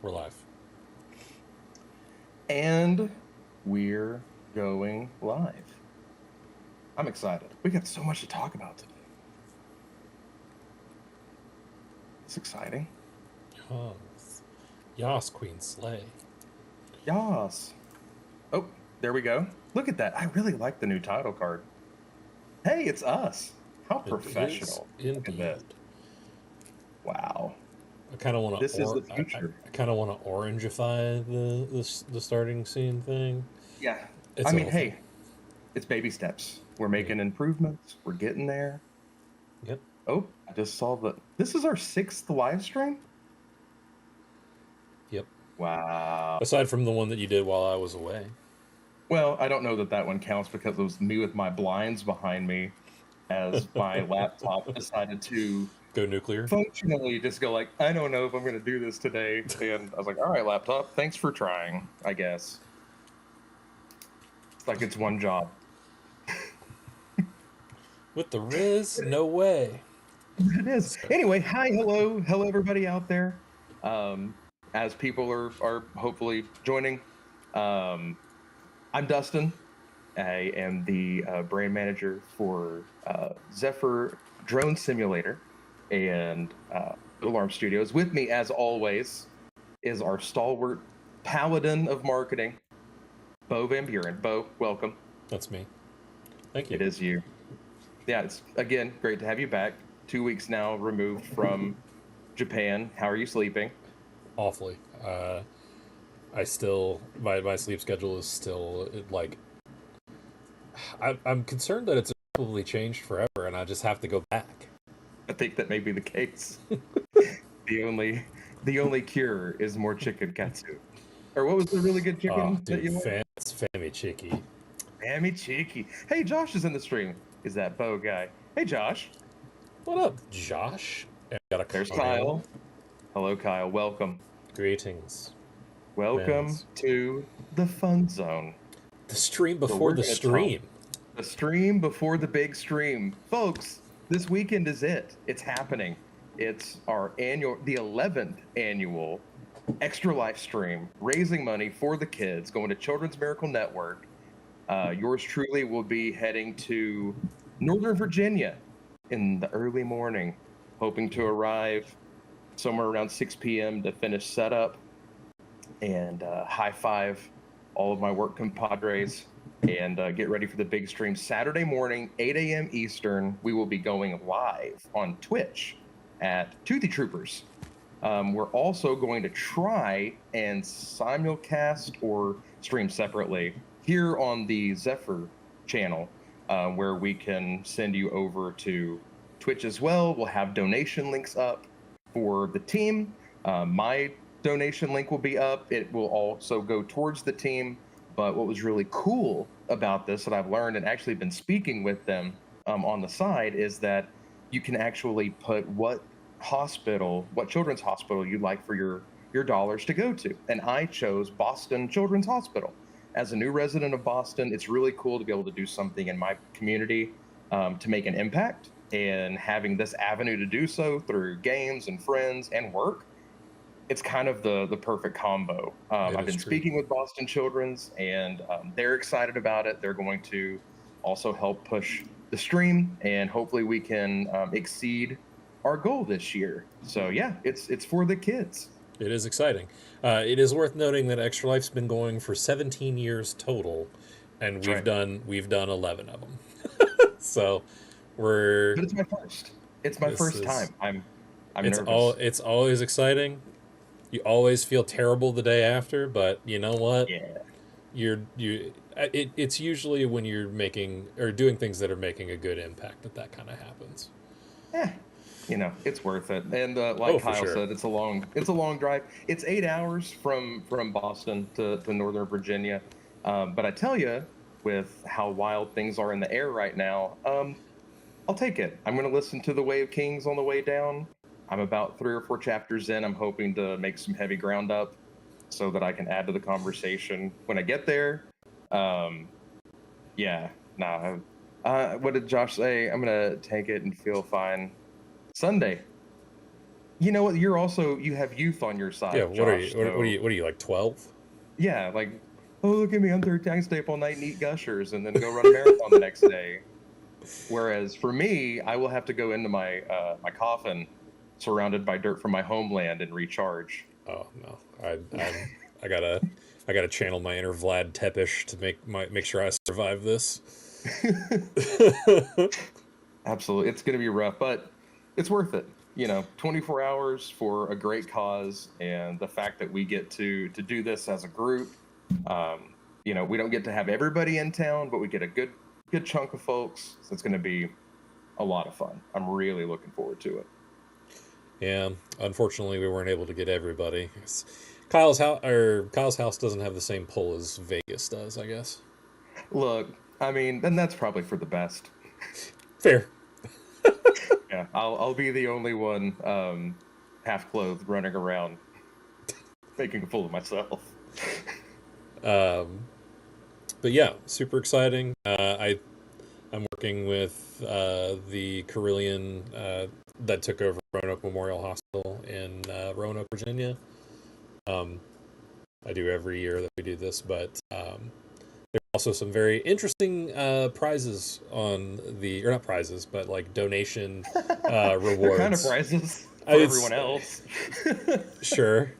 We're live. And we're going live. I'm excited. We got so much to talk about today. It's exciting. Yas. Yas, Queen Slay. Yas. Oh, there we go. Look at that. I really like the new title card. Hey, it's us. How professional. It is indeed. Wow. I kind of want to. This is the future. I kind of want to orangify the starting scene thing. Yeah. It's I mean, awful. hey, it's baby steps. We're making improvements. We're getting there. Yep. Oh, I just saw this is our 6th live stream? Yep. Wow. Aside from the one that you did while I was away. Well, I don't know that one counts because it was me with my blinds behind me as my laptop decided to go nuclear. Functionally just go like, I don't know if I'm going to do this today. And I was like, all right, laptop, thanks for trying, I guess. It's like it's one job. With the Riz? No way. It is. Anyway, hi, hello, everybody out there. As people are hopefully joining, I'm Dustin. I am the brand manager for Zephyr Drone Simulator and Alarm Studios. With me, as always, is our stalwart paladin of marketing, Bo Van Buren. Bo, welcome. That's me. Thank you. It is you. Yeah, it's again great to have you back. 2 weeks now removed from Japan. How are you sleeping? Awfully. I still my sleep schedule is still like. I'm concerned that it's probably changed forever, and I just have to go back. I think that may be the case. the only cure is more chicken katsu. Or what was the really good chicken that you want? It's Fammy Chicky. Fammy Chicky. Hey, Josh is in the stream. Is that Bo guy? Hey, Josh. What up, Josh? There's Kyle. Hello, Kyle. Welcome. Greetings. Welcome to the fun zone. The stream before the stream. The stream before the big stream. Folks, this weekend is it. It's happening. It's our the 11th annual Extra Life Stream, raising money for the kids, going to Children's Miracle Network. Yours truly will be heading to Northern Virginia in the early morning, hoping to arrive somewhere around 6 p.m. to finish setup and high five all of my work compadres and get ready for the big stream Saturday morning, 8 a.m. Eastern. We will be going live on Twitch at Toothy Troopers. We're also going to try and simulcast or stream separately here on the Zephyr channel, where we can send you over to Twitch as well. We'll have donation links up for the team. My donation link will be up. It will also go towards the team. But what was really cool about this that I've learned and actually been speaking with them on the side is that you can actually put what children's hospital you'd like for your dollars to go to. And I chose Boston Children's Hospital. As a new resident of Boston, it's really cool to be able to do something in my community to make an impact, and having this avenue to do so through games and friends and work. It's kind of the perfect combo. I've been speaking with Boston Children's, and they're excited about it. They're going to also help push the stream, and hopefully we can exceed our goal this year. So yeah, it's for the kids. It is exciting. It is worth noting that Extra Life's been going for 17 years total, and we've done 11 of them. So But it's my first. It's my first time. I'm nervous. It's always exciting. You always feel terrible the day after, but you know what? Yeah. It's usually when you're making or doing things that are making a good impact that kind of happens. Yeah. It's worth it. And like Kyle said, it's a long drive. It's 8 hours from Boston to Northern Virginia. But I tell you, with how wild things are in the air right now, I'll take it. I'm going to listen to the Way of Kings on the way down. I'm about 3 or 4 chapters in. I'm hoping to make some heavy ground up so that I can add to the conversation when I get there. What did Josh say? I'm going to take it and feel fine. Sunday. You know what? You have youth on your Yeah, side, what are Josh. you? What are So you? What are you like 12? yeah, like, oh, look at me, I'm 13, I can stay up all night and eat gushers and then go run a marathon the next day. Whereas for me, I will have to go into my coffin, surrounded by dirt from my homeland, and recharge. Oh no, I gotta I gotta channel my inner Vlad Tepish to make sure I survive this. Absolutely, it's going to be rough, but it's worth it. 24 hours for a great cause, and the fact that we get to do this as a group. We don't get to have everybody in town, but we get a good chunk of folks. So it's going to be a lot of fun. I'm really looking forward to it. Yeah, unfortunately, we weren't able to get everybody. Kyle's house doesn't have the same pull as Vegas does, I guess. Look, I mean, and that's probably for the best. Fair. Yeah, I'll be the only one half clothed running around making a fool of myself. Um, but yeah, super exciting. I'm working with the Carillion that took over Roanoke Memorial Hospital in Roanoke, Virginia. Um, I do every year that we do this, but there's also some very interesting prizes on or not prizes, but like donation They're kind of rewards. prizes for It's everyone else. sure.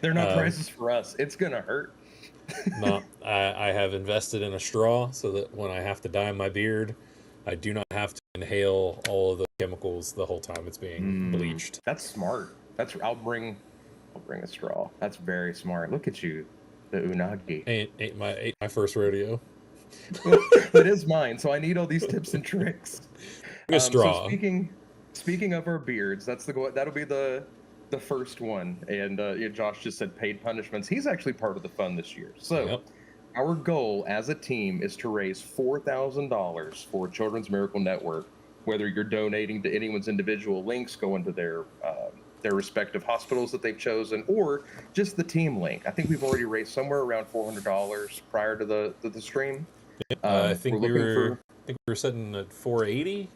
They're not Um, prizes for us. It's gonna hurt. no, I have invested in a straw so that when I have to dye my beard, I do not have to inhale all of the chemicals the whole time it's being bleached. That's smart. I'll bring a straw. That's very smart. Look at you, the unagi. Ain't my first rodeo. That is mine. So I need all these tips and tricks. Bring a So straw. speaking of our beards, that'll be the first one. And yeah, Josh just said paid punishments. He's actually part of the fun this year. So Yep. our goal as a team is to raise $4,000 for Children's Miracle Network. Whether you're donating to anyone's individual links, going to their respective hospitals that they've chosen, or just the team link. I think we've already raised somewhere around $400 prior to the stream. I We're think we looking were for. I think we were sitting at 480,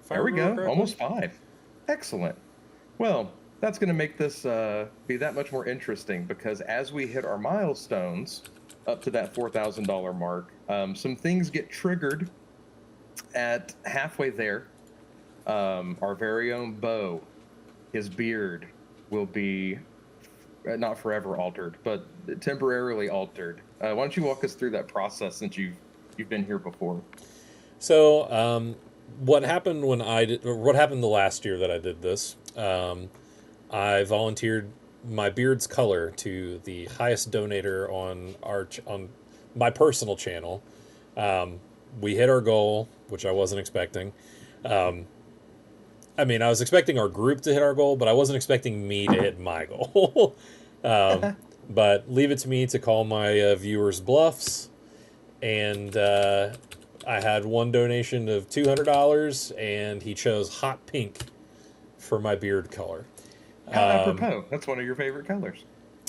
if I There we remember go, correctly. almost five. Excellent. Well, that's going to make this be that much more interesting because as we hit our milestones up to that $4,000 mark, some things get triggered at halfway there. Our very own Bo, his beard will be not forever altered, but temporarily altered. Why don't you walk us through that process since you've been here before? So, what happened when I did, or what happened the last year that I did this? I volunteered my beard's color to the highest donator on my personal channel. We hit our goal, which I wasn't expecting. Um, I mean, I was expecting our group to hit our goal, but I wasn't expecting me to hit my goal. um, but leave it to me to call my viewers' bluffs, and I had one donation of $200, and he chose hot pink for my beard color. How Um, apropos. That's one of your favorite colors.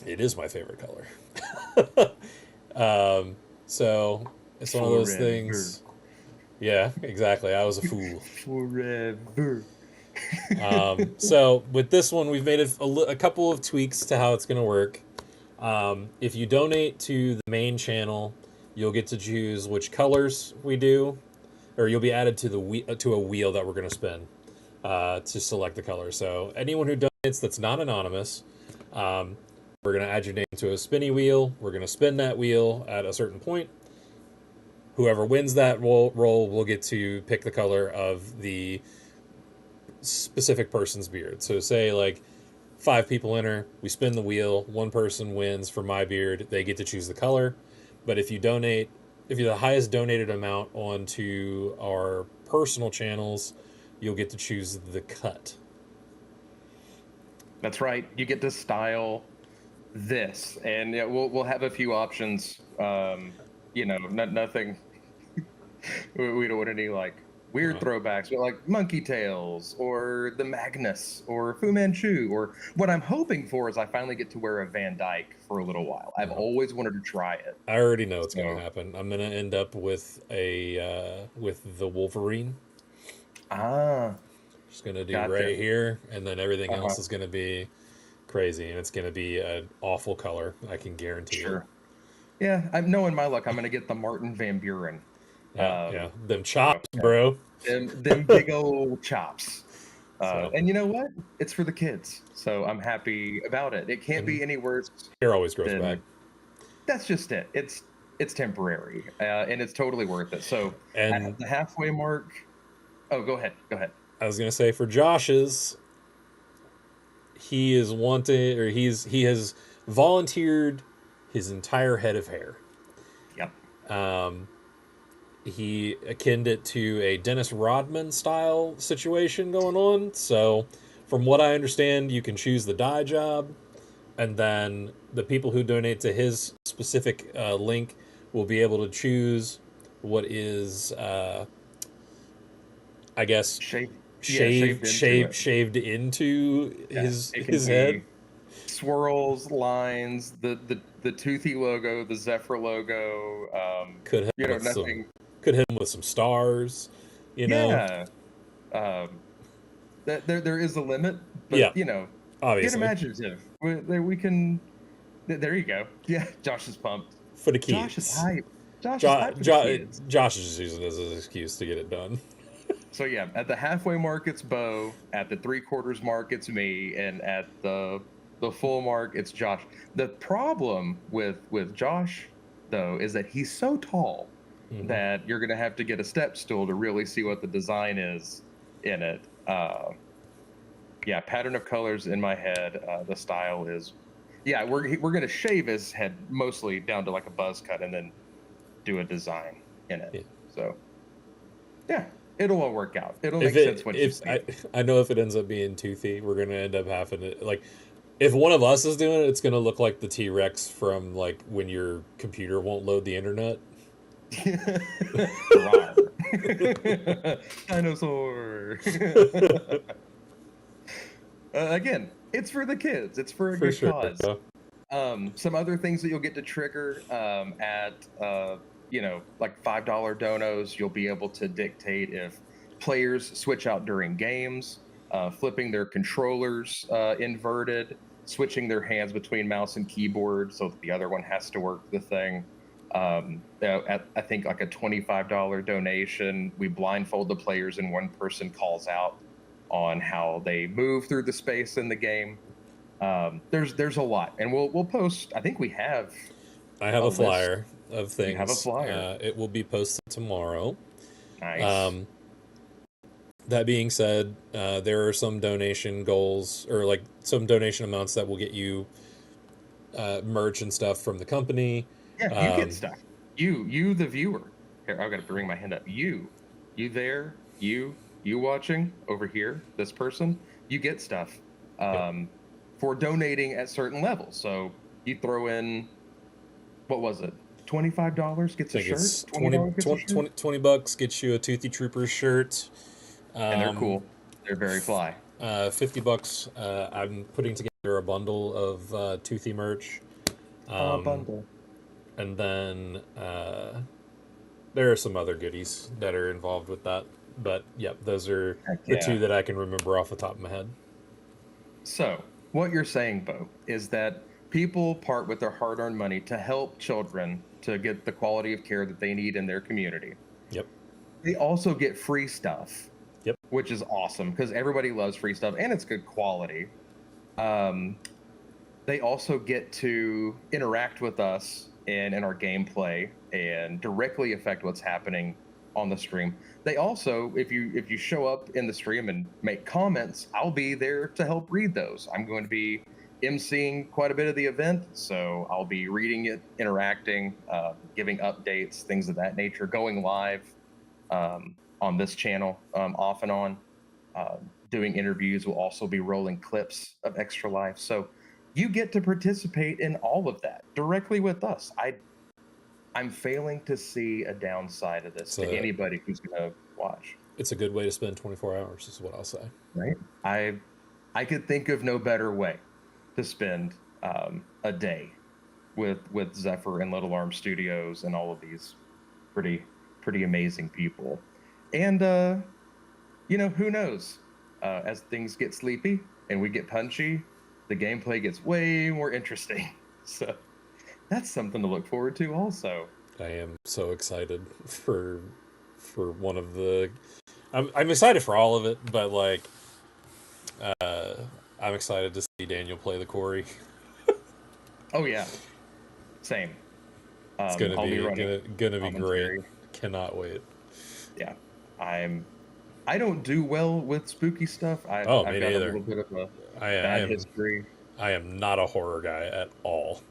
it is my favorite color. um, so it's one of those Forever. things. Yeah, exactly. I was a fool. Forever. So with this one, we've made a couple of tweaks to how it's going to work. If you donate to the main channel, you'll get to choose which colors we do, or you'll be added to to a wheel that we're going to spin to select the color. So anyone who donates that's not anonymous, um, we're going to add your name to a spinny wheel. We're going to spin that wheel at a certain point. Whoever wins that roll will get to pick the color of the specific person's beard. So say like 5 people enter, we spin the wheel, one person wins for my beard, they get to choose the color. But if you're the highest donated amount onto our personal channels, you'll get to choose the cut. That's right. You get to style this, and yeah, we'll have a few options. Nothing. We don't want any like weird Uh, throwbacks, but like Monkey Tails or the Magnus or Fu Manchu. Or what I'm hoping for is I finally get to wear a Van Dyke for a little while. I've uh, always wanted to try it. I already know it's gonna So, happen. I'm gonna end up with a with the Wolverine. ah, Just gonna do Gotcha. right here, and then everything Uh-huh. else is gonna be crazy, and it's gonna be an awful color. I can guarantee it. Sure. Yeah, I'm knowing my luck. I'm gonna get the Martin Van Buren. Yeah, yeah. Them You know, chops, bro. them big old chops. So, And you know what? It's for the kids, so I'm happy about it. It can't and be any worse hair always grows back. than that's just it. It's temporary, and it's totally worth it. So at And the halfway mark, oh, go ahead, go ahead. I was gonna say for Josh's, he is wanted, or he has volunteered his entire head of hair. Yep. Um, he akined it to a Dennis Rodman style situation going on. So, from what I understand, you can choose the dye job, and then the people who donate to his specific link will be able to choose what is, I guess, Shaved, yeah, shaved into it. shaved into Yeah, it can his head. be swirls, lines, the toothy logo, the Zephyr logo. Could hit him with some, Nothing. could hit him with some stars. You know, Yeah. Um, that there is a limit, but yeah, get obviously imaginative. We can. There you go. Yeah, Josh is pumped. for the Josh is keeps. hype. Josh is hype for the kids. Josh is just using this as an excuse to get it done. So yeah, at the halfway mark it's Bo, at the three-quarters mark it's me, and at the full mark it's Josh. The problem with Josh though is that he's so tall Hmm. that you're gonna have to get a step stool to really see what the design is in it. Yeah, pattern of colors in my head. The style is, yeah, we're gonna shave his head mostly down to like a buzz cut and then do a design in it. Yeah. So yeah, it'll all work out. It'll If make sense it once you if see it. I know if it ends up being toothy, we're gonna end up having to like, if one of us is doing it, it's gonna look like the T Rex from like when your computer won't load the internet. Rawr. Dinosaur. Again, it's for the kids. It's for a For good sure. cause. Yeah. Some other things that you'll get to trigger at like $5 donos, you'll be able to dictate if players switch out during games, flipping their controllers inverted, switching their hands between mouse and keyboard so that the other one has to work the thing. At I think like a $25 donation, we blindfold the players and one person calls out on how they move through the space in the game. There's a lot, and we'll post. I think we have I have a a list. flyer of You have a things. flyer. It will be posted tomorrow. Nice. Um, that being said, there are some donation goals, or like some donation amounts that will get you merch and stuff from the company. Yeah, you get Um, stuff. You the viewer. Here, I've got to bring my hand up. You there. You watching over here. This person. You get stuff. yep. For donating at certain levels. So you throw in, what was it? $25 gets I a think shirt. it's $20 gets a shirt. 20 bucks gets you a Toothy Troopers shirt. And they're Um, cool. They're very fly. 50 bucks. I'm putting together a bundle of Toothy merch. Um, Bundle. and then there are some other goodies that are involved with that. But yep, those are Heck the yeah. two that I can remember off the top of my head. So, what you're saying, Bo, is that people part with their hard earned money to help children to get the quality of care that they need in their community. Yep. They also get free stuff, Yep. which is awesome because everybody loves free stuff and it's good quality. Um, they also get to interact with us in our gameplay and directly affect what's happening on the stream. They also, if you show up in the stream and make comments, I'll be there to help read those. I'm going to be emceeing quite a bit of the event, so I'll be reading it, interacting, giving updates, things of that nature, going live on this channel off and on. Doing interviews. Will also be rolling clips of Extra Life. So you get to participate in all of that directly with us. I'm failing to see a downside of this to anybody who's going to watch. It's a good way to spend 24 hours, is what I'll say. Right? I could think of no better way to spend a day with Zephyr and Little Arm Studios and all of these pretty amazing people. And who knows? as things get sleepy and we get punchy, the gameplay gets way more interesting. So that's something to look forward to also. I am so excited for one of the. I'm excited for all of it, but like, uh, I'm excited to see Daniel play the Corey. Oh yeah, same. It's gonna I'll be be running gonna be great. commentary. Cannot wait. Yeah, I don't do well with spooky stuff. Oh, I've me got a neither. little bit of a I bad am history. not a horror guy at all.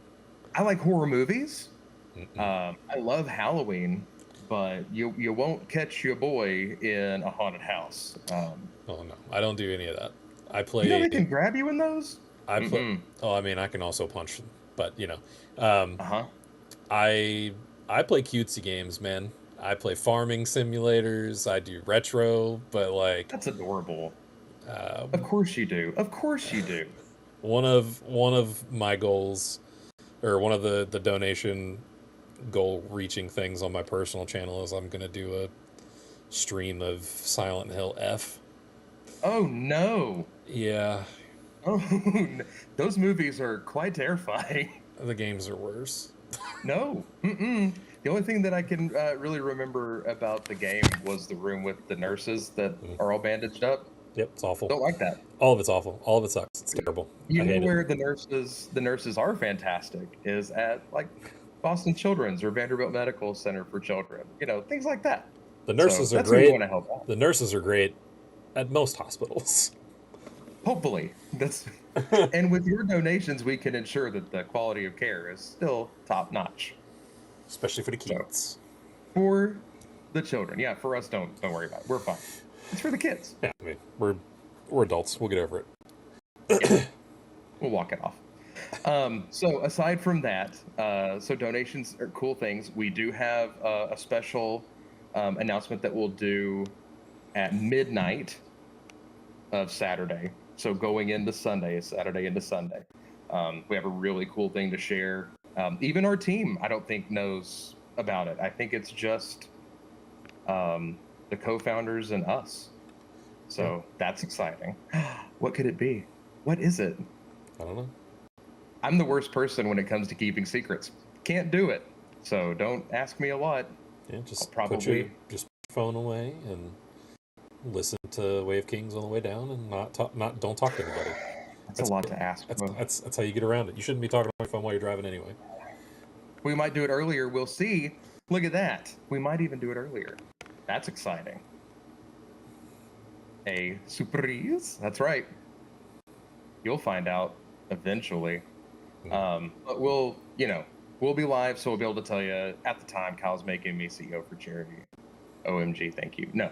I like horror movies. Mm-mm. I love Halloween, but you won't catch your boy in a haunted house. Oh no, I don't do any of that. I You know play. they can grab you in those. I play. Mm-mm. Oh, I mean, I can also punch, but um, Uh-huh. I I play cutesy games, man. I play farming simulators. I do retro, but like, That's adorable. Of um, course you do. Of course you do. one of my goals, or one of the donation goal reaching things on my personal channel is I'm gonna do a stream of Silent Hill F. Oh no. Yeah, Oh, those movies are quite terrifying. the games are worse. No. Mm-mm. The only thing that I can really remember about the game was the room with the nurses that Mm. are all bandaged up. Yep, it's awful. Don't like that. All of it's awful. All of it sucks. It's terrible. You I know hate it. where the nurses are fantastic is at like Boston Children's or Vanderbilt Medical Center for Children. You know, things like that. The So nurses are that's who you great. want to help out. The nurses are great at most hospitals. Hopefully, that's and with your donations, we can ensure that the quality of care is still top notch. Especially for the So kids. for the children, yeah, for us, don't worry about it. We're fine. It's for the kids. Yeah, I mean, we're adults. We'll get over it. Yeah, we'll walk it off. So aside from that, so donations are cool things. We do have a special announcement that we'll do at midnight of Saturday. So going into Sunday, is Saturday into Sunday. We have a really cool thing to share. Even our team, I don't think knows about it. I think it's just the co-founders and us. So that's exciting. What could it be? What is it? I don't know. I'm the worst person when it comes to keeping secrets. Can't do it. So don't ask me a lot. Yeah, I'll just probably put your phone away and listen to Wave Kings on the way down, and don't talk to anybody. that's a lot to ask. That's how you get around it. You shouldn't be talking on your phone while you're driving anyway. We might do it earlier. We'll see. Look at that. We might even do it earlier. That's exciting. A surprise? That's right. You'll find out eventually. But we'll be live, so we'll be able to tell you at the time. Kyle's making me CEO for charity. OMG, thank you. No,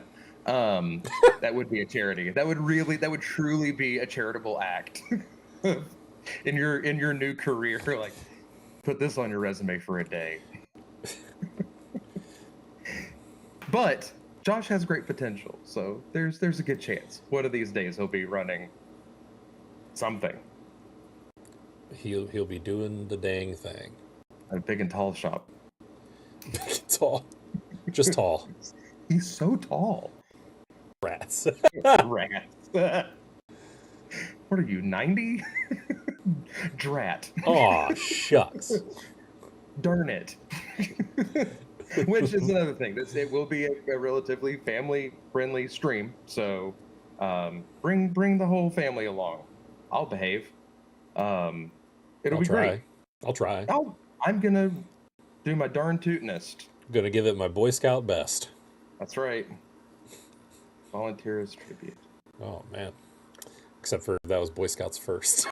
that would be a charity. That would truly be a charitable act in your new career. Like, put this on your resume for a day. But Josh has great potential, so there's a good chance one of these days he'll be running something. He'll be doing the dang thing. A big and tall shop. Tall, just tall. He's so tall. Rats. Rats. What are you, 90? Drat. Aw, shucks. Darn it. Which is another thing. It will be a relatively family-friendly stream, so bring the whole family along. I'll behave. It'll be great. I'll try. I'm gonna do my darn tootinest. Gonna give it my Boy Scout best. That's right. Volunteer as tribute. Oh man. Except for that was Boy Scouts first.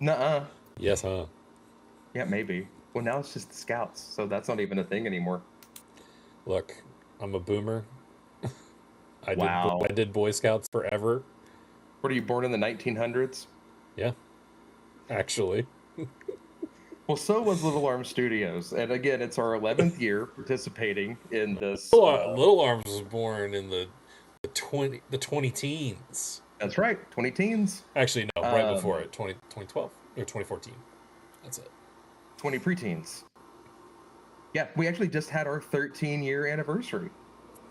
Nuh-uh. Yes, huh? Yeah, maybe. Well, now it's just the Scouts, so that's not even a thing anymore. Look, I'm a boomer. Wow. I did Boy Scouts forever. What are you, born in the 1900s? Yeah. Actually. Well, so was Little Arms Studios, and again, it's our 11th year participating in this. Little Arms was born in the 20 teens. That's right, 20 teens. Actually, no, right before it, 2012 or 2014. That's it. 20 preteens. Yeah, we actually just had our 13-year anniversary.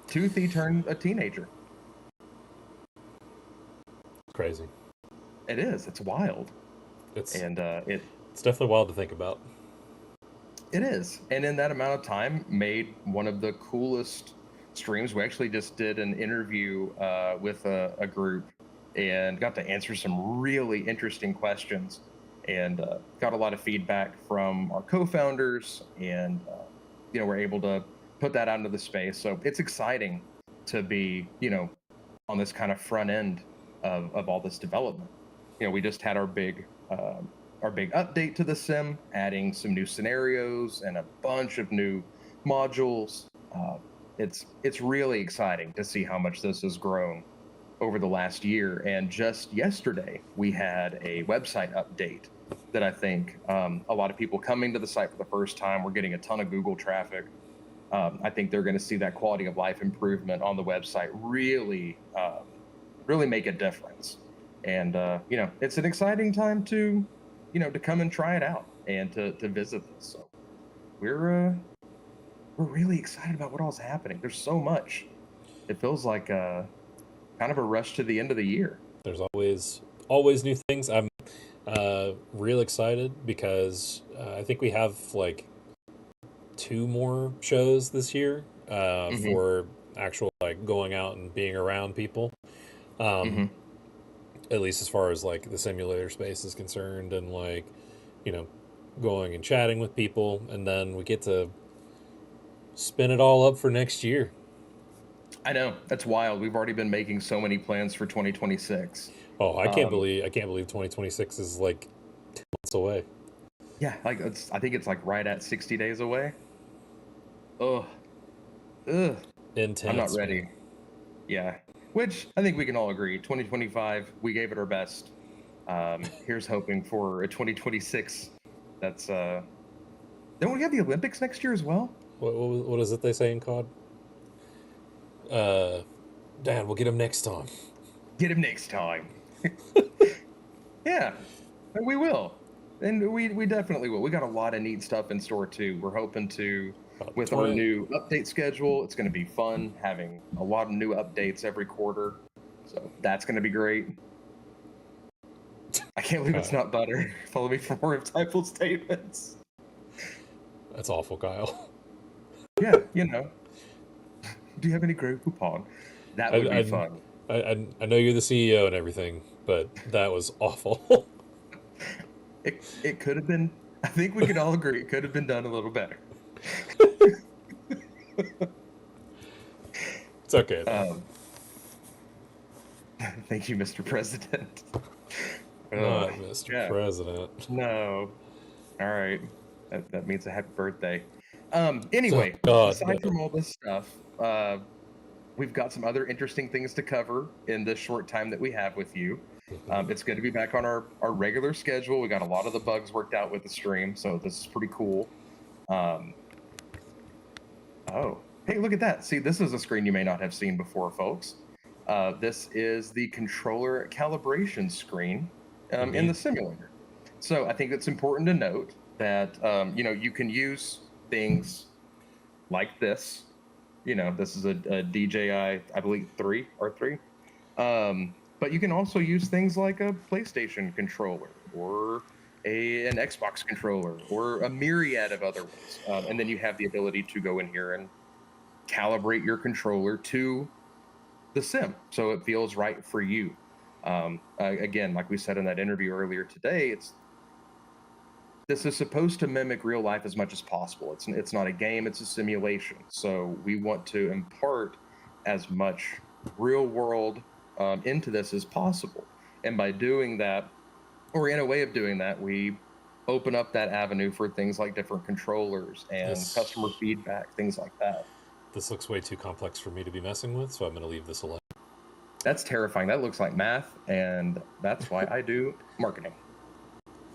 Toothy turned a teenager. Crazy. It is. It's wild. It's And it's definitely wild to think about. it is. And in that amount of time, made one of the coolest streams. We actually just did an interview with a group and got to answer some really interesting questions and got a lot of feedback from our co-founders and we're able to put that out into the space. So it's exciting to be, on this kind of front end of all this development. We just had our big update to the sim, adding some new scenarios and a bunch of new modules. It's really exciting to see how much this has grown over the last year. And just yesterday, we had a website update that I think a lot of people coming to the site for the first time. We're getting a ton of Google traffic. I think they're going to see that quality of life improvement on the website really, really make a difference. And it's an exciting time to come and try it out and to visit this. So we're really excited about what all's happening. There's so much. It feels like kind of a rush to the end of the year. There's always new things. I'm real excited because I think we have like 2 more shows this year for actual like going out and being around people. At least as far as like the simulator space is concerned, and like going and chatting with people, and then we get to spin it all up for next year. I know, that's wild. We've already been making so many plans for 2026. Oh, I can't believe 2026 is like 2 months away. Yeah, like I think it's like right at 60 days away. Ugh. Ugh. Intense. I'm not ready. Man. Yeah. Which I think we can all agree. 2025, we gave it our best. Here's hoping for a 2026. That's don't we have the Olympics next year as well? What is it they say in COD? Dan, we'll get him next time. Get him next time. Yeah, we will. And we definitely will. We got a lot of neat stuff in store too. We're hoping to, with our new update schedule, it's going to be fun having a lot of new updates every quarter. So that's going to be great. I can't believe it's not butter. Follow me for more insightful statements. That's awful, Kyle. Yeah, Do you have any Grey Poupon? That would be fun. I know you're the CEO and everything, but that was awful. It could have been. I think we could all agree it could have been done a little better. It's okay. Thank you, Mr. President. Not Mr. President. No. All right. That means a happy birthday. Anyway, aside from all this stuff, we've got some other interesting things to cover in this short time that we have with you. It's good to be back on our regular schedule. We got a lot of the bugs worked out with the stream, so this is pretty cool. Oh, hey, look at that. See, this is a screen you may not have seen before, folks. This is the controller calibration screen in the simulator. So I think it's important to note that, you can use things like this. This is a DJI, I believe, 3 or 3. But you can also use things like a PlayStation controller or an Xbox controller or a myriad of other ones. And then you have the ability to go in here and calibrate your controller to the sim so it feels right for you. Again, like we said in that interview earlier today, this is supposed to mimic real life as much as possible. It's not a game, it's a simulation. So we want to impart as much real world into this as possible. And by doing that, or in a way of doing that, we open up that avenue for things like different controllers and customer feedback, things like that. This looks way too complex for me to be messing with, so I'm going to leave this alone. That's terrifying. That looks like math, and that's why I do marketing.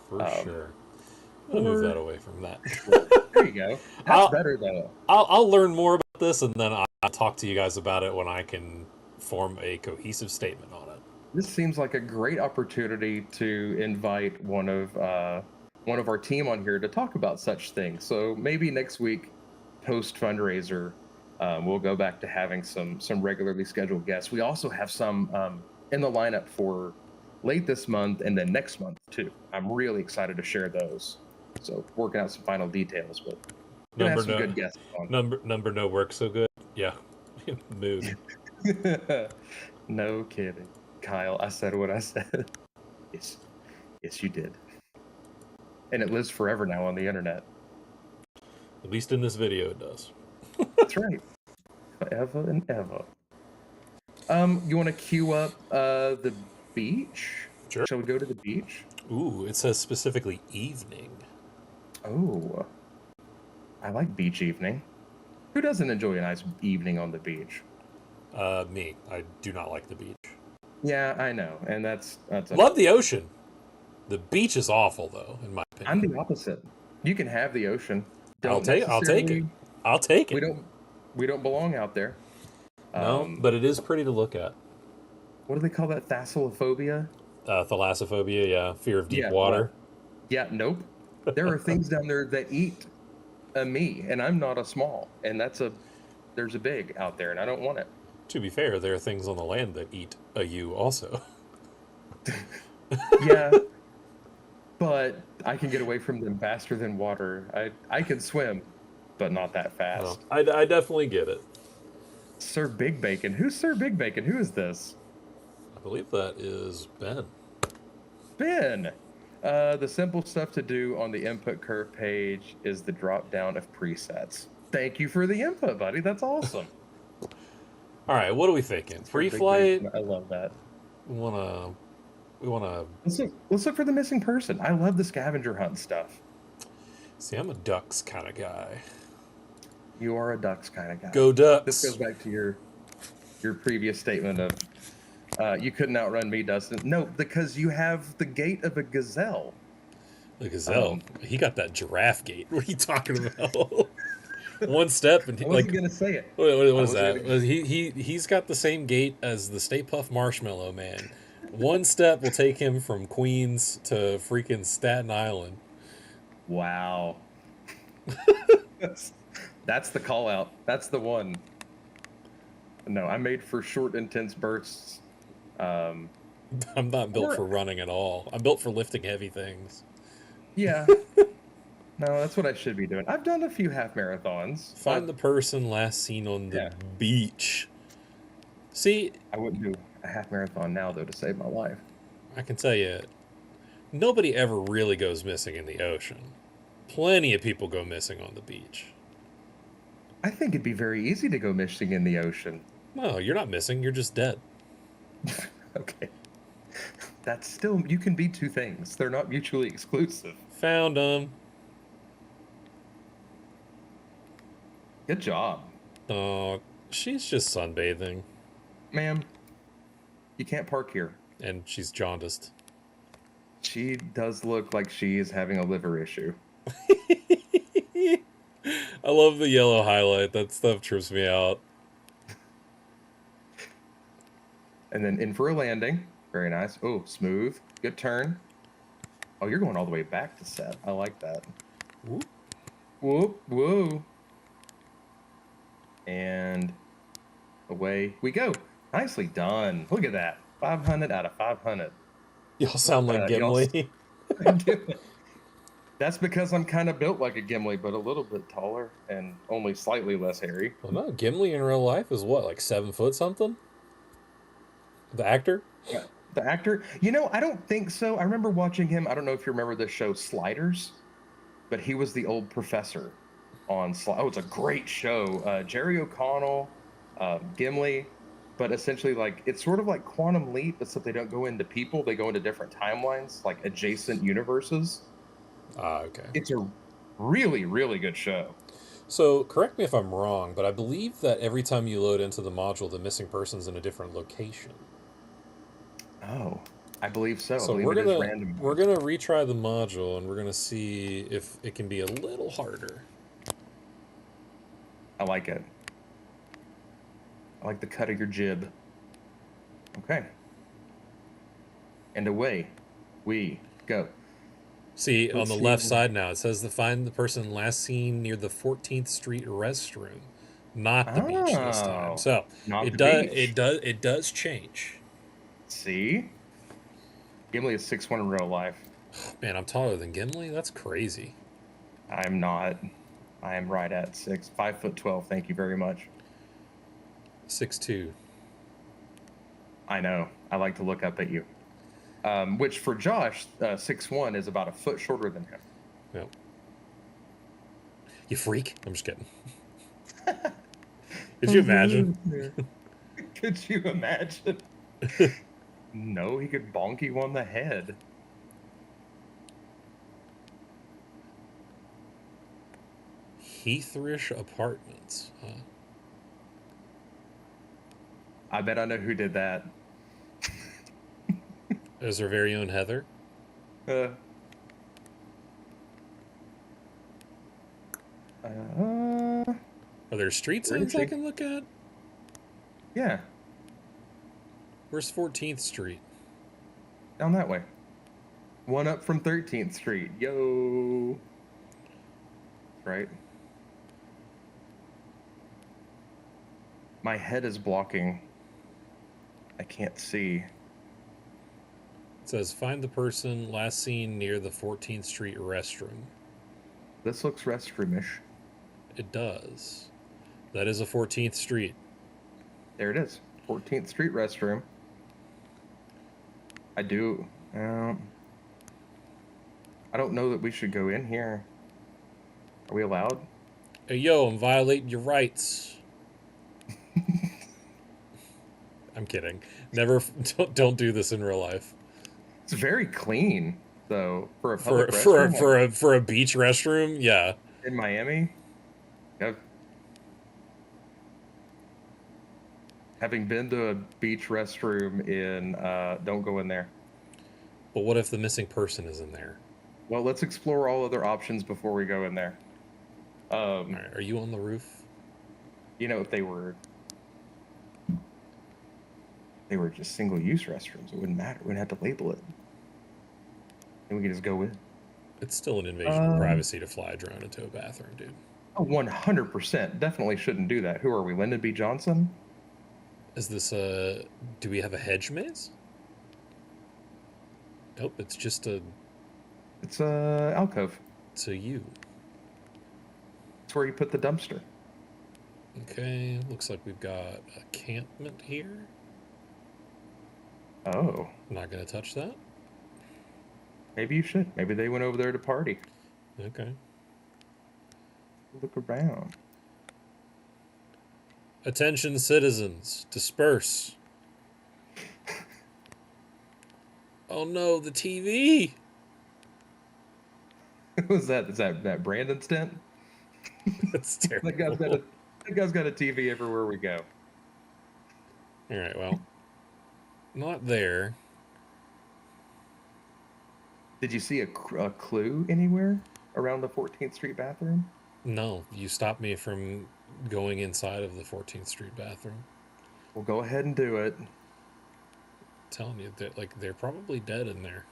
For sure. I'm going to move that away from that. There you go. That's better, though. I'll learn more about this, and then I'll talk to you guys about it when I can form a cohesive statement on it. This seems like a great opportunity to invite one of our team on here to talk about such things. So maybe next week, post fundraiser, we'll go back to having some regularly scheduled guests. We also have some in the lineup for late this month and then next month too. I'm really excited to share those. So working out some final details, but gonna have some good guests on. Number no work so good. Yeah, mood. No kidding, Kyle. I said what I said. Yes, yes, you did. And it lives forever now on the internet. At least in this video, it does. That's right. Forever and ever. You want to queue up the beach? Sure. Shall we go to the beach? Ooh, it says specifically evening. Oh, I like beach evening. Who doesn't enjoy a nice evening on the beach? Me. I do not like the beach. Yeah, I know, and that's Love the ocean. The beach is awful, though, in my opinion. I'm the opposite. You can have the ocean. I'll take it. I'll take it. We don't belong out there. No, but it is pretty to look at. What do they call that? Thalassophobia? Thalassophobia, yeah. Fear of deep water. Yeah, nope. There are things down there that eat me, and I'm not a small, and there's a big out there, and I don't want it. To be fair, there are things on the land that eat a you also. Yeah, but I can get away from them faster than water. I can swim, but not that fast. No, I definitely get it. Sir Big Bacon. Who's Sir Big Bacon? Who is this? I believe that is Ben. Ben! The simple stuff to do on the input curve page is the drop down of presets. Thank you for the input, buddy. That's awesome. All right, what are we thinking? Free flight? I love that. We wanna. Let's look for the missing person. I love the scavenger hunt stuff. See, I'm a ducks kind of guy. You are a ducks kind of guy. Go Ducks. This goes back to your previous statement of you couldn't outrun me, Dustin. No, because you have the gait of a gazelle. The gazelle. He got that giraffe gait. What are you talking about? One step and I wasn't gonna say it. What is that? He's got the same gait as the Stay Puft Marshmallow Man. One step will take him from Queens to freaking Staten Island. Wow. That's the call out. That's the one. No, I'm made for short, intense bursts. I'm not built for running at all. I'm built for lifting heavy things. Yeah. No, that's what I should be doing. I've done a few half marathons. Find the person last seen on the beach. See, I wouldn't do a half marathon now, though, to save my life. I can tell you, nobody ever really goes missing in the ocean. Plenty of people go missing on the beach. I think it'd be very easy to go missing in the ocean. No, you're not missing. You're just dead. Okay. That's still, you can be two things. They're not mutually exclusive. Found them. Good job. Oh, she's just sunbathing. Ma'am, you can't park here. And she's jaundiced. She does look like she is having a liver issue. I love the yellow highlight. That stuff trips me out. And then in for a landing. Very nice. Oh, smooth. Good turn. Oh, you're going all the way back to set. I like that. Whoop. Whoop, whoa. And away we go. Nicely done. Look at that. 500 out of 500. Y'all sound like Gimli. That's because I'm kind of built like a Gimli, but a little bit taller and only slightly less hairy. Well, no, Gimli in real life is what, like 7 foot something? The actor? Yeah, the actor? You know, I don't think so. I remember watching him. I don't know if you remember the show Sliders, but he was the old professor on Sliders. Oh, it's a great show. Jerry O'Connell, Gimli, but essentially, like, it's sort of like Quantum Leap, except they don't go into people. They go into different timelines, like adjacent universes. Okay. It's a really, really good show. So, correct me if I'm wrong, but I believe that every time you load into the module, the missing person's in a different location. Oh, I believe so. So I believe we're it is random. we're gonna retry the module, and we're gonna see if it can be a little harder. I like it. I like the cut of your jib. Okay. And away we go. See, on the left side now, it says to find the person last seen near the 14th Street restroom, not the beach this time. So it does change. See? Gimli is 6'1" in real life. Man, I'm taller than Gimli? That's crazy. I'm not. I am right at 5'12". Thank you very much. 6'2". I know. I like to look up at you. Which for Josh, 6'1" is about a foot shorter than him. Yep. You freak. I'm just kidding. Could you imagine? Could you imagine? No, he could bonk you on the head. Heathrish Apartments. Huh? I bet I know who did that. Is our very own Heather? Uh, Are there street where is signs I she? can look at? Yeah, Where's 14th Street? down that way. One up from 13th Street. Yo. Right. My head is blocking. I can't see. It says, find the person last seen near the 14th Street restroom. This looks restroomish. It does. That is a 14th Street. There it is. 14th Street restroom. I do. I don't know that we should go in here. Are we allowed? Hey, yo, I'm violating your rights. I'm kidding. Never. Don't do this in real life. It's very clean, though, for a public restroom. For a beach restroom. Yeah. In Miami. Yep. Having been to a beach restroom in, don't go in there. But what if the missing person is in there? Well, let's explore all other options before we go in there. All right, are you on the roof? You know, if they were just single-use restrooms, it wouldn't matter. We wouldn't have to label it. And we could just go in. It's still an invasion of privacy to fly a drone into a bathroom, dude. Oh, 100%. Definitely shouldn't do that. Who are we, Lyndon B. Johnson? Is this do we have a hedge maze? Nope, it's just a... It's a alcove. It's a U. It's where you put the dumpster. Okay, looks like we've got a campment here. Oh. Not gonna touch that. Maybe you should. Maybe they went over there to party. Okay. Look around. Attention citizens, disperse. Oh no, the TV! What was that? Is that Brandon Stent? That's terrible. That guy's got a TV everywhere we go. Alright, well. Not there. Did you see a clue anywhere around the 14th Street bathroom? No, you stopped me from going inside of the 14th Street bathroom. Well, go ahead and do it. I'm telling you, they're probably dead in there.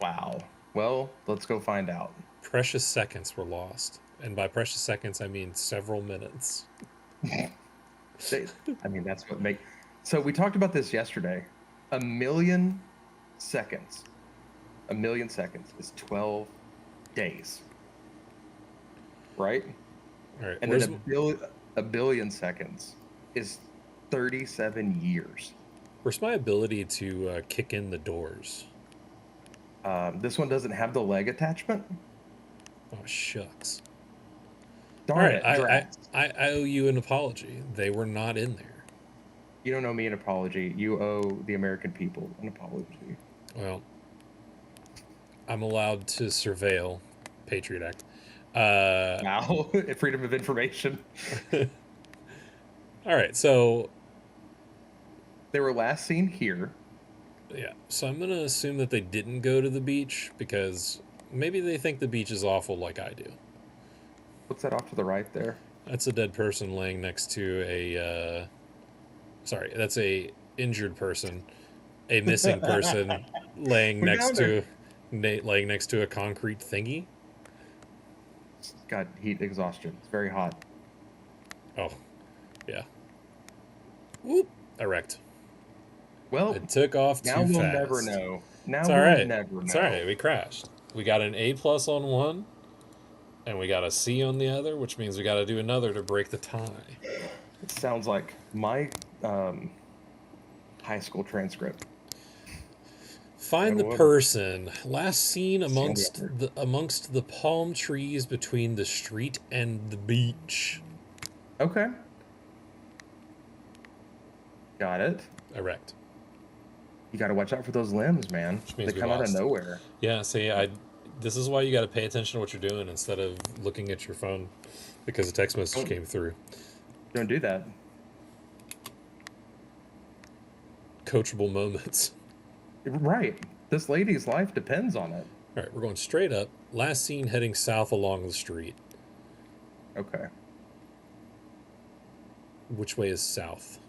Wow. Well, let's go find out. Precious seconds were lost. And by precious seconds, I mean several minutes. I mean, that's what make... So we talked about this yesterday. 1,000,000 seconds. 1,000,000 seconds is 12 days. Right? All right. And then a billion seconds is 37 years. Where's my ability to kick in the doors? This one doesn't have the leg attachment. Oh, shucks. Darn it. I owe you an apology. They were not in there. You don't owe me an apology. You owe the American people an apology. Well, I'm allowed to surveil. Patriot Act. Now, freedom of information. All right, so... They were last seen here. Yeah, so I'm going to assume that they didn't go to the beach because maybe they think the beach is awful like I do. What's that off to the right there? That's a dead person laying next to a... sorry, that's a injured person. A missing person laying next to a concrete thingy. It's got heat exhaustion. It's very hot. Oh, yeah. Whoop! Erect. Well, it took off too fast. Now we'll never know. Now It's all we'll right. never It's all know. right. We crashed. We got an A plus on one, and we got a C on the other, which means we got to do another to break the tie. It sounds like my high school transcript. Find the Oh, what? person last seen See on the other. amongst the palm trees between the street and the beach. Okay. Got it. Erect. You got to watch out for those limbs, man. Which They means we come out of lost. nowhere. Yeah, see, this is why you got to pay attention to what you're doing instead of looking at your phone because a text message Don't came through. don't do that. Coachable moments. Right. This lady's life depends on it. All right, we're going straight up. Last seen heading south along the street. Okay. Which way is south?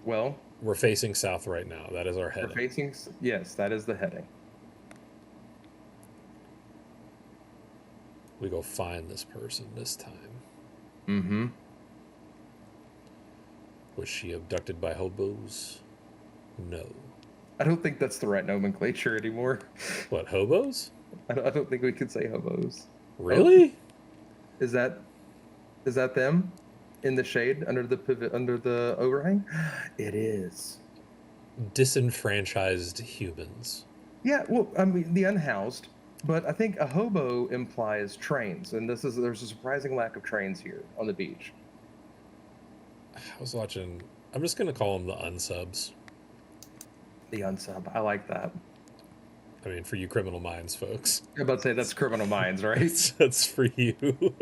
Well, We're facing south right now. That is our we're heading. facing. Yes, that is the heading. We go find this person this time. Mm-hmm. Was she abducted by hobos? No. I don't think that's the right nomenclature anymore. What, hobos? I don't think we could say hobos. Really? Is that them in the shade under the pivot under the overhang? It is. Disenfranchised humans. Yeah, well, I mean the unhoused, but I think a hobo implies trains, and there's a surprising lack of trains here on the beach. I was watching. I'm just gonna call them the unsubs. The unsub, I like that. I mean, for you criminal minds, folks. I'm about to say that's Criminal Minds, right? That's for you.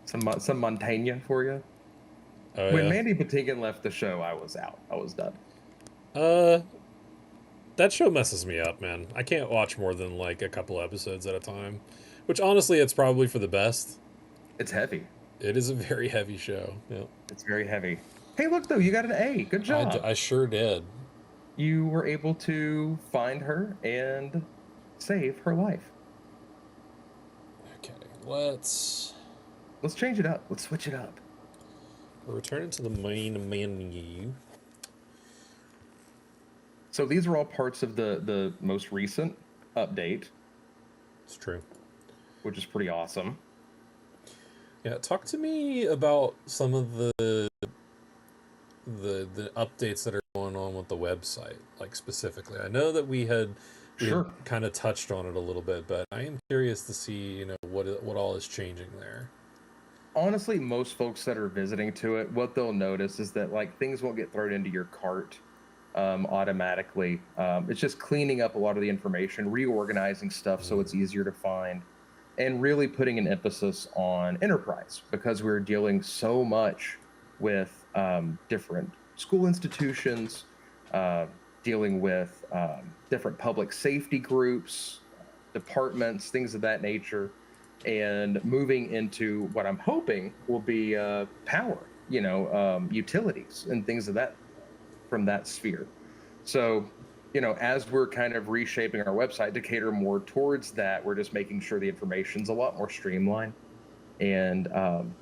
Some Montaigne for you. Oh, When yeah. Mandy Patinkin left the show, I was out. I was done. That show messes me up, man. I can't watch more than like a couple episodes at a time. Which honestly, it's probably for the best. It's heavy. It is a very heavy show. Yeah. It's very heavy. Hey, look though, you got an A. Good job. I sure did. You were able to find her and save her life. Okay, let's Change it up. Let's switch it up. return to the main menu. So these are all parts of the most recent update, It's true. which is pretty awesome. Yeah, talk to me about some of the updates that are going on with the website, like specifically. I know that we had Sure. kind of touched on it a little bit, but I am curious to see, what all is changing there. Honestly, most folks that are visiting to it, what they'll notice is that like things won't get thrown into your cart automatically. It's just cleaning up a lot of the information, reorganizing stuff so it's easier to find, and really putting an emphasis on enterprise because we're dealing so much with different school institutions, dealing with different public safety groups, departments, things of that nature, and moving into what I'm hoping will be power, utilities and things of that from that sphere. So, as we're kind of reshaping our website to cater more towards that, we're just making sure the information's a lot more streamlined. And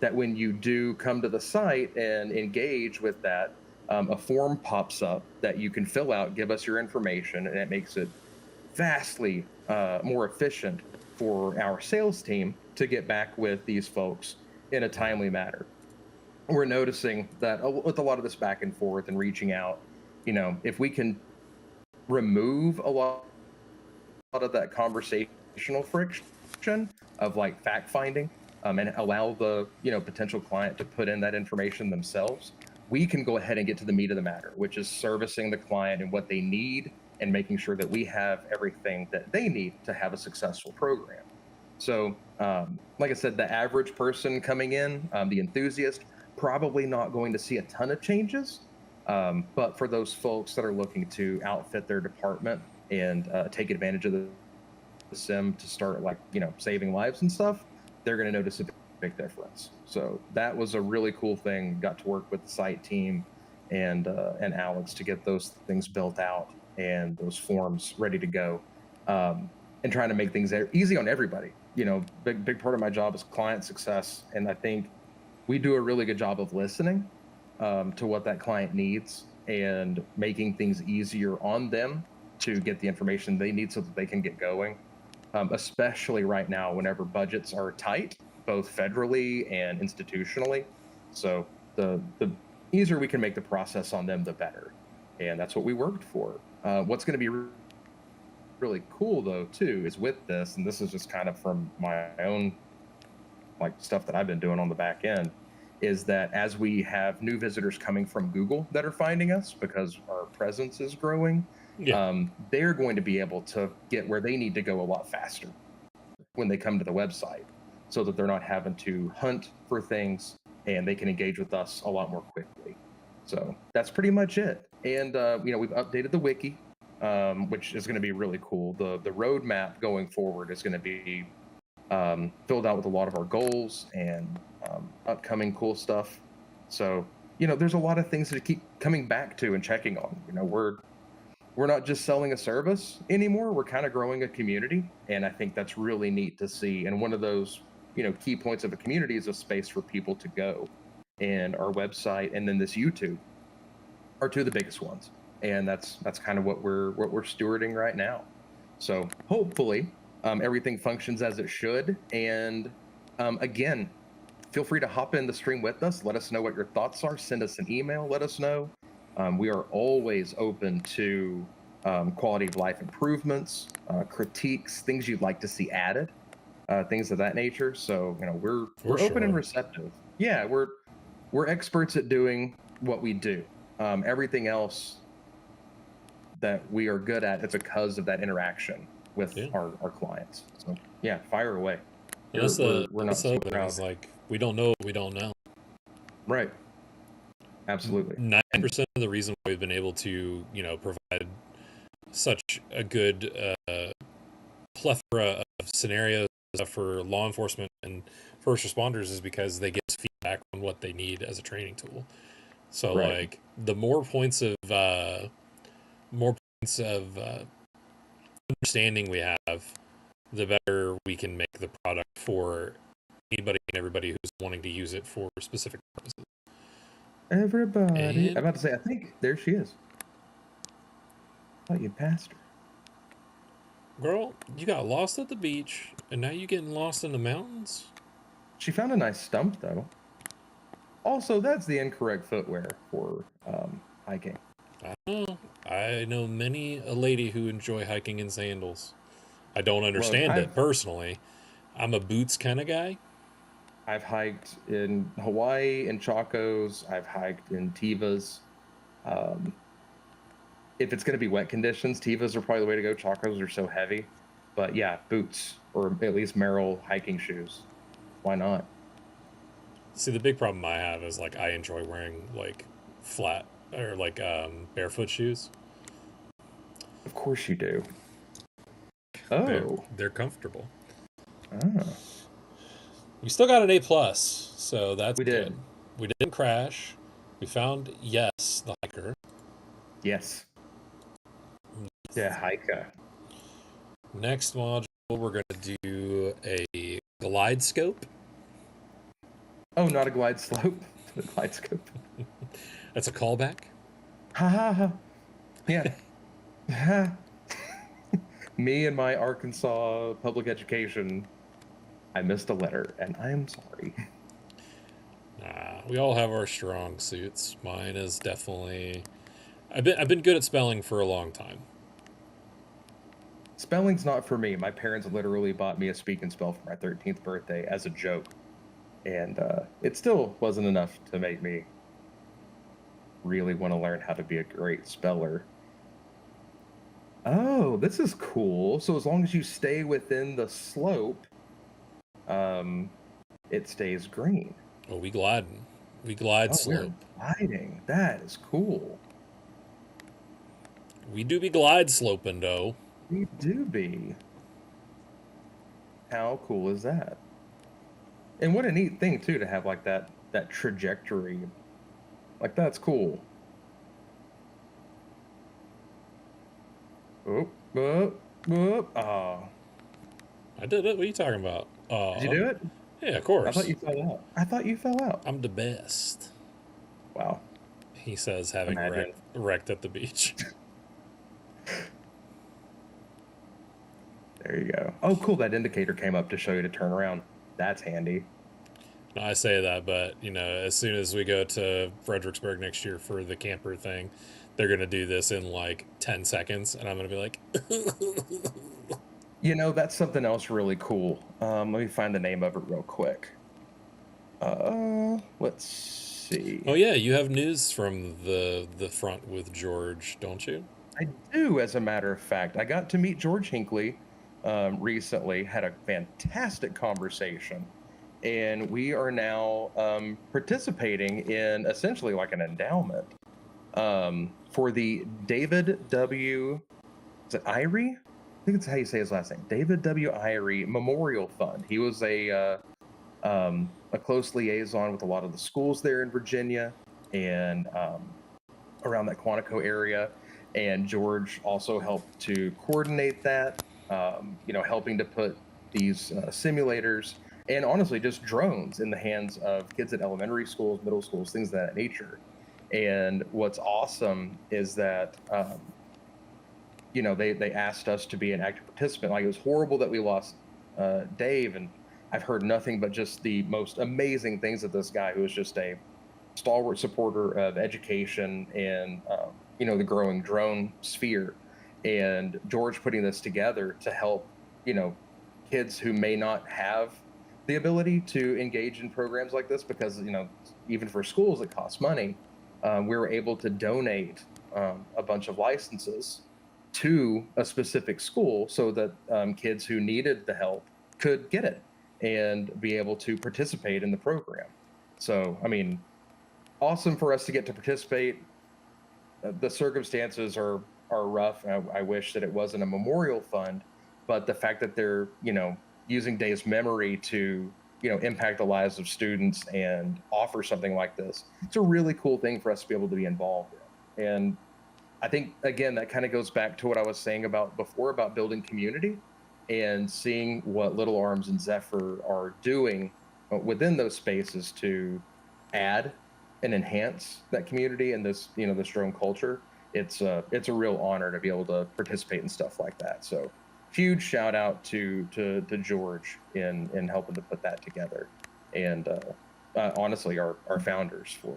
that when you do come to the site and engage with that, a form pops up that you can fill out, give us your information, and it makes it vastly more efficient for our sales team to get back with these folks in a timely manner. We're noticing that with a lot of this back and forth and reaching out, if we can remove a lot of that conversational friction of like fact finding and allow the potential client to put in that information themselves, we can go ahead and get to the meat of the matter, which is servicing the client and what they need and making sure that we have everything that they need to have a successful program. So, like I said, the average person coming in, the enthusiast, probably not going to see a ton of changes. But for those folks that are looking to outfit their department and take advantage of the sim to start saving lives and stuff, they're going to notice a big difference. So that was a really cool thing. Got to work with the site team and Alex to get those things built out and those forms ready to go, and trying to make things easy on everybody. Big part of my job is client success, and I think we do a really good job of listening to what that client needs and making things easier on them to get the information they need so that they can get going. Especially right now, whenever budgets are tight, both federally and institutionally. So the easier we can make the process on them, the better. And that's what we worked for. What's going to be really cool though too is with this, and this is just kind of from my own like stuff that I've been doing on the back end, is that as we have new visitors coming from Google that are finding us because our presence is growing, Yeah. they're going to be able to get where they need to go a lot faster when they come to the website, so that they're not having to hunt for things and they can engage with us a lot more quickly. So that's pretty much it. And we've updated the wiki, which is going to be really cool. The roadmap going forward is going to be filled out with a lot of our goals and upcoming cool stuff. So there's a lot of things to keep coming back to and checking on. We're not just selling a service anymore. We're kind of growing a community, and I think that's really neat to see. And one of those key points of a community is a space for people to go. And our website and then this YouTube are two of the biggest ones, and that's kind of what we're stewarding right now. So hopefully everything functions as it should. And again, feel free to hop in the stream with us. Let us know what your thoughts are. Send us an email. Let us know. We are always open to quality of life improvements, critiques, things you'd like to see added, things of that nature. So we're open and receptive. Yeah, we're experts at doing what we do. Everything else that we are good at is because of that interaction with our clients. So yeah, fire away. We're not so proud. it's like we don't know what we don't know. Right. Absolutely. 90% of the reason we've been able to provide such a good plethora of scenarios for law enforcement and first responders is because they get feedback on what they need as a training tool. So like the more points of understanding we have, the better we can make the product for anybody and everybody who's wanting to use it for specific purposes. Everybody. I'm about to say, I think there she is. I thought you passed her. Girl, you got lost at the beach, and now you're getting lost in the mountains? She found a nice stump, though. Also, that's the incorrect footwear for hiking. I know many a lady who enjoy hiking in sandals. I don't understand it personally. I'm a boots kind of guy. I've hiked in Hawaii and Chacos. I've hiked in Tevas. If it's going to be wet conditions, Tevas are probably the way to go. Chacos are so heavy. But yeah, boots, or at least Merrell hiking shoes. Why not? See, the big problem I have is like I enjoy wearing like flat or like barefoot shoes. Of course you do. Oh, they're comfortable. Oh. We still got an A+, so that's good. We didn't crash. We found the hiker. Yes. The hiker. Next module, we're gonna do a glide scope. Oh, not a glide slope. A glide scope. That's a callback. Ha ha ha. Yeah. Me and my Arkansas public education, I missed a letter, and I am sorry. Nah, we all have our strong suits. Mine is definitely. I've been good at spelling for a long time. Spelling's not for me. My parents literally bought me a speak and spell for my 13th birthday as a joke, and it still wasn't enough to make me really want to learn how to be a great speller. Oh, this is cool. So as long as you stay within the slope, it stays green. Oh, we gliding. We glide slope. We're gliding. That is cool. We do be glide sloping, though. We do be. How cool is that? And what a neat thing too to have like that trajectory. Like that's cool. Oh. Oh. I did it. What are you talking about? Did you do it? Yeah, of course. I thought you fell out. I'm the best. Wow. he says, having Imagine. wrecked at the beach. There you go. Oh, cool. That indicator came up to show you to turn around. That's handy. No, I say that, but as soon as we go to Fredericksburg next year for the camper thing, they're gonna do this in like 10 seconds, and I'm gonna be like, That's something else really cool. Let me find the name of it real quick. Let's see. "Oh yeah, you have news from the front with George, don't you?" I do, as a matter of fact. I got to meet George Hinckley recently, had a fantastic conversation, and we are now participating in essentially like an endowment for the David W. Is it Irie? I think it's how you say his last name. David W. Irie Memorial Fund. He was a close liaison with a lot of the schools there in Virginia and around that Quantico area. And George also helped to coordinate that, helping to put these simulators and honestly just drones in the hands of kids at elementary schools, middle schools, things of that nature. And what's awesome is that they asked us to be an active participant. Like, it was horrible that we lost Dave, and I've heard nothing but just the most amazing things of this guy, who was just a stalwart supporter of education and the growing drone sphere. And George putting this together to help kids who may not have the ability to engage in programs like this, because even for schools it costs money. We were able to donate a bunch of licenses to a specific school so that kids who needed the help could get it and be able to participate in the program. So, I mean, awesome for us to get to participate. The circumstances are rough. I wish that it wasn't a memorial fund, but the fact that they're using Dave's memory to impact the lives of students and offer something like this, it's a really cool thing for us to be able to be involved in. And I think, again, that kind of goes back to what I was saying about before, about building community and seeing what Little Arms and Zephyr are doing within those spaces to add and enhance that community and this drone culture. It's a real honor to be able to participate in stuff like that. So huge shout out to George in helping to put that together, and honestly our founders for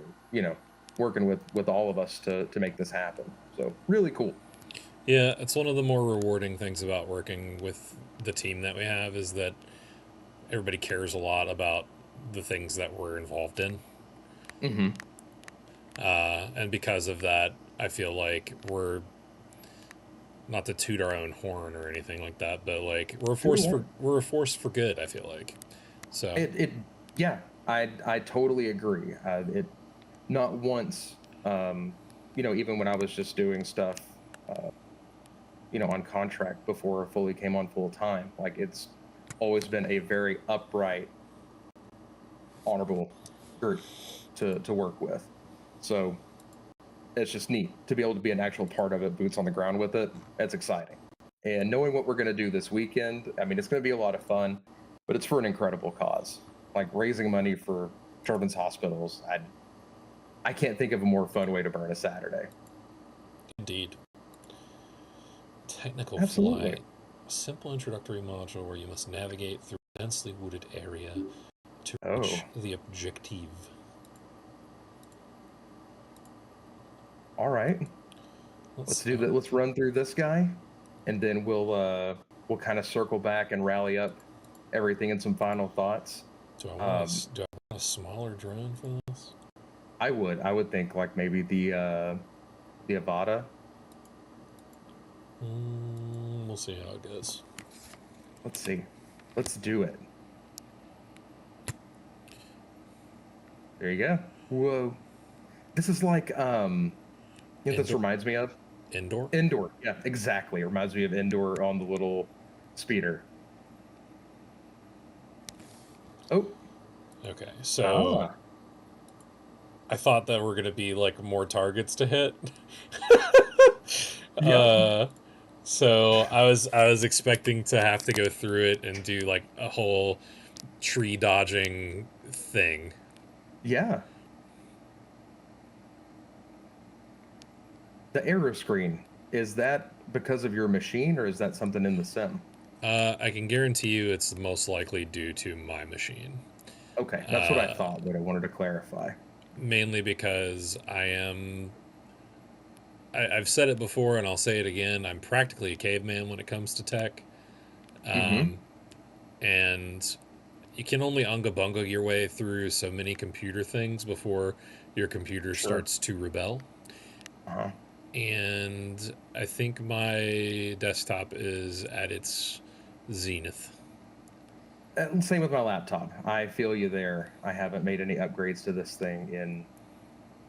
working with all of us to make this happen. So really cool. Yeah, it's one of the more rewarding things about working with the team that we have is that everybody cares a lot about the things that we're involved in. Mm-hmm. And because of that, I feel like we're not to toot our own horn or anything like that, but like we're a force for good. I feel like so. It yeah, I totally agree. It not once, even when I was just doing stuff, on contract before I fully came on full time. Like, it's always been a very upright, honorable group to work with. So it's just neat to be able to be an actual part of it, boots on the ground with it. That's exciting. And knowing what we're going to do this weekend, I mean, it's going to be a lot of fun, but it's for an incredible cause. Like, raising money for children's hospitals. I can't think of a more fun way to burn a Saturday. Indeed. Technical Absolutely. flight. A simple introductory module where you must navigate through a densely wooded area to reach the objective. All right. Let's do that. Let's run through this guy, and then we'll kind of circle back and rally up everything and some final thoughts. Do I want a smaller drone for this? I would think like maybe the Avata. We'll see how it goes. Let's see. Let's do it. There you go. Whoa. This is like this reminds me of Indoor. Yeah, exactly. It reminds me of Indoor on the little speeder. Oh. Okay, so Ah. I thought that were gonna be like more targets to hit. Yeah. So I was expecting to have to go through it and do like a whole tree dodging thing. Yeah. The error screen, is that because of your machine or is that something in the sim? I can guarantee you it's most likely due to my machine. Okay, that's what I Uh, thought, but I wanted to clarify. Mainly because I've said it before and I'll say it again. I'm practically a caveman when it comes to tech. Mm-hmm. Um, and you can only unga bunga your way through so many computer things before your computer Sure. starts to rebel. Uh-huh. And I think my desktop is at its zenith. And same with my laptop. I feel you there. I haven't made any upgrades to this thing in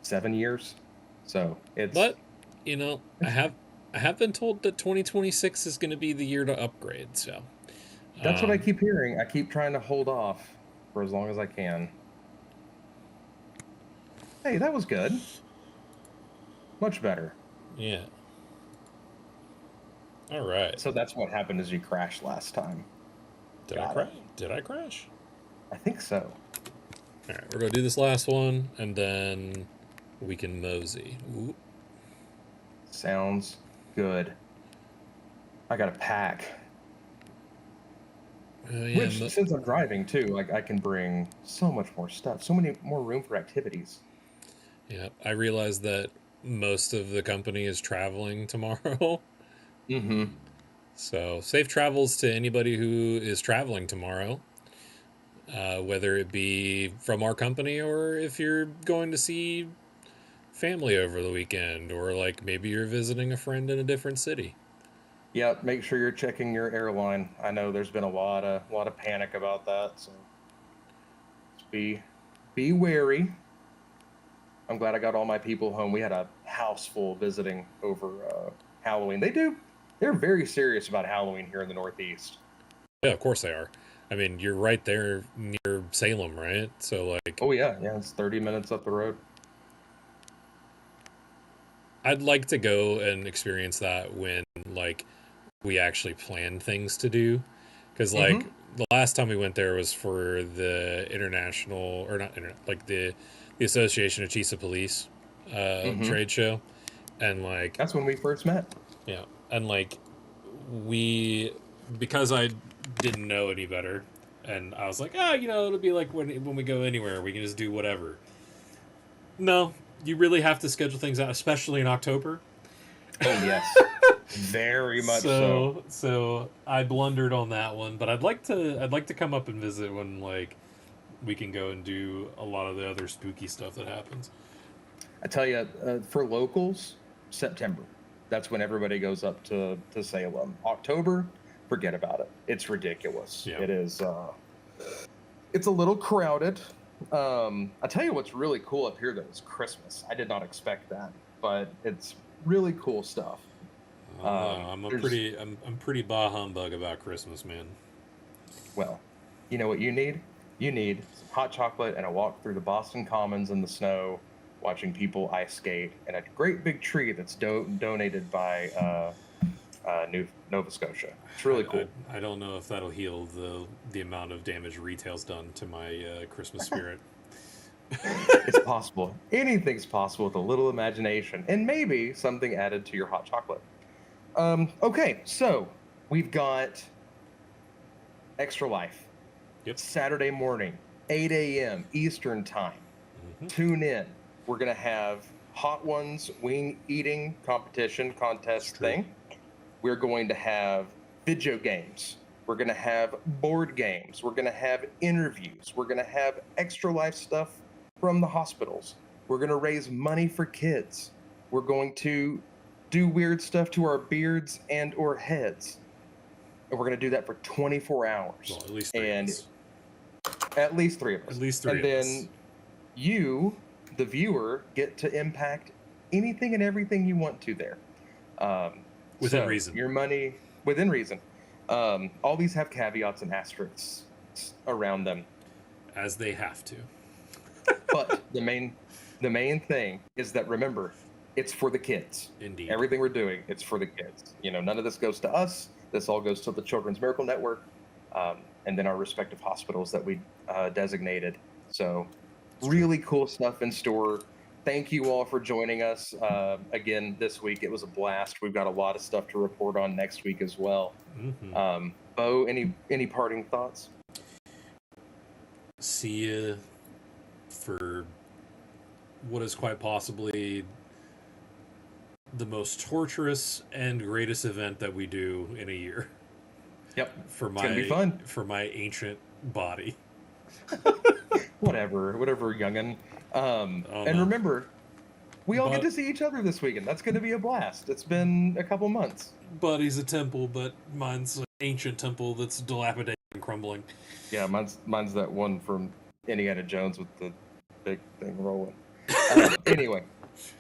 7 years. So But, you know, it's I have been told that 2026 is going to be the year to upgrade. So, that's what I um, keep hearing. I keep trying to hold off for as long as I can. Hey, that was good. Much better. yeah. All right. So that's what happened as you crashed last time. Did I Got it. crash? Did I crash? I think so. All right, we're gonna do this last one, and then we can mosey. Ooh. Sounds good. I got a pack. Oh yeah, Which, since I'm driving too, like I can bring so much more stuff, so many more room for activities. yeah. I realized that most of the company is traveling tomorrow, Mm-hmm. so safe travels to anybody who is traveling tomorrow. Whether it be from our company or if you're going to see family over the weekend, or like maybe you're visiting a friend in a different city. Yeah, make sure you're checking your airline. I know there's been a lot of panic about that, so just be wary. I'm glad I got all my people home. We had a house full visiting over Halloween. They're very serious about Halloween here in the Northeast. Yeah, of course they are. I mean, you're right there near Salem, right? So like, Oh yeah, yeah, it's 30 minutes up the road. I'd like to go and experience that when like we actually plan things to do, because like Mm-hmm. the last time we went there was for the international, or not internet, like the Association of Chiefs of Police Mm-hmm. trade show, and like, That's when we first met. yeah, and like we, because I didn't know any better, and I was like, ah, you know, it'll be like when we go anywhere, we can just do whatever. No, you really have to schedule things out, especially in October. Oh yes, very much so. So I blundered on that one, but I'd like to come up and visit when like we can go and do a lot of the other spooky stuff that happens. I tell you, for locals, September. That's when everybody goes up to Salem. October, forget about it. It's ridiculous. Yeah. It is. It's a little crowded. I tell you what's really cool up here though is Christmas. I did not expect that, but it's really cool stuff. I don't know. There's I'm pretty bah humbug about Christmas, man. well, you know what you need? You need some hot chocolate and a walk through the Boston Commons in the snow, watching people ice skate, and a great big tree that's donated by Nova Scotia. It's really cool. I don't know if that'll heal the amount of damage retail's done to my Christmas spirit. It's possible. Anything's possible with a little imagination and maybe something added to your hot chocolate. Okay, so we've got Extra Life. Yep. Saturday morning, 8 a.m. Eastern Time. Mm-hmm. Tune in. We're going to have Hot Ones wing eating competition contest thing. We're going to have video games. We're going to have board games. We're going to have interviews. We're going to have Extra Life stuff from the hospitals. We're going to raise money for kids. We're going to do weird stuff to our beards and or heads. And we're going to do that for 24 hours. Well, at least three of and us. At least three of us. At least three and of us. then you, the viewer, get to impact anything and everything you want to there. Within So reason. your money, within reason. All these have caveats and asterisks around them. As they have to. But the main thing is that, remember, it's for the kids. Indeed. Everything we're doing, it's for the kids. You know, none of this goes to us. This all goes to the Children's Miracle Network, and then our respective hospitals that we designated. So really cool stuff in store. Thank you all for joining us again this week. It was a blast. We've got a lot of stuff to report on next week as well. Bo, any parting thoughts? See you for what is quite possibly the most torturous and greatest event that we do in a year. Yep. It's gonna be fun. For my ancient body. whatever, youngin. And no. remember, we all get to see each other this weekend. That's going to be a blast. It's been a couple months. Body's a temple, but mine's an ancient temple that's dilapidated and crumbling. Yeah, mine's that one from Indiana Jones with the big thing rolling. Anyway,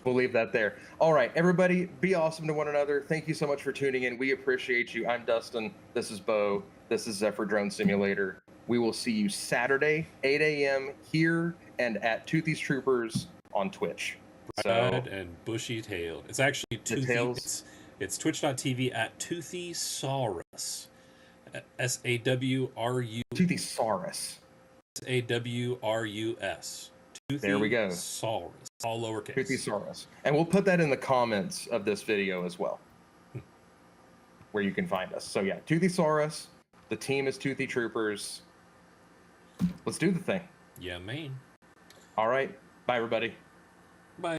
we'll leave that there. All right, everybody, be awesome to one another. Thank you so much for tuning in. We appreciate you. I'm Dustin. This is Bo. This is Zephyr Drone Simulator. We will see you Saturday, 8 a.m. here and at Toothy's Troopers on Twitch. Bright and bushy-tailed. It's actually Toothy. It's twitch.tv at Toothy Saurus. S-A-W-R-U. Toothy Saurus. S-A-W-R-U-S. Toothy there we go. Saurus. All lowercase. Toothy Saurus. And we'll put that in the comments of this video as well, where you can find us. So yeah, Toothy Saurus. The team is Toothy Troopers. Let's do the thing. Yeah, man. All right. Bye, everybody.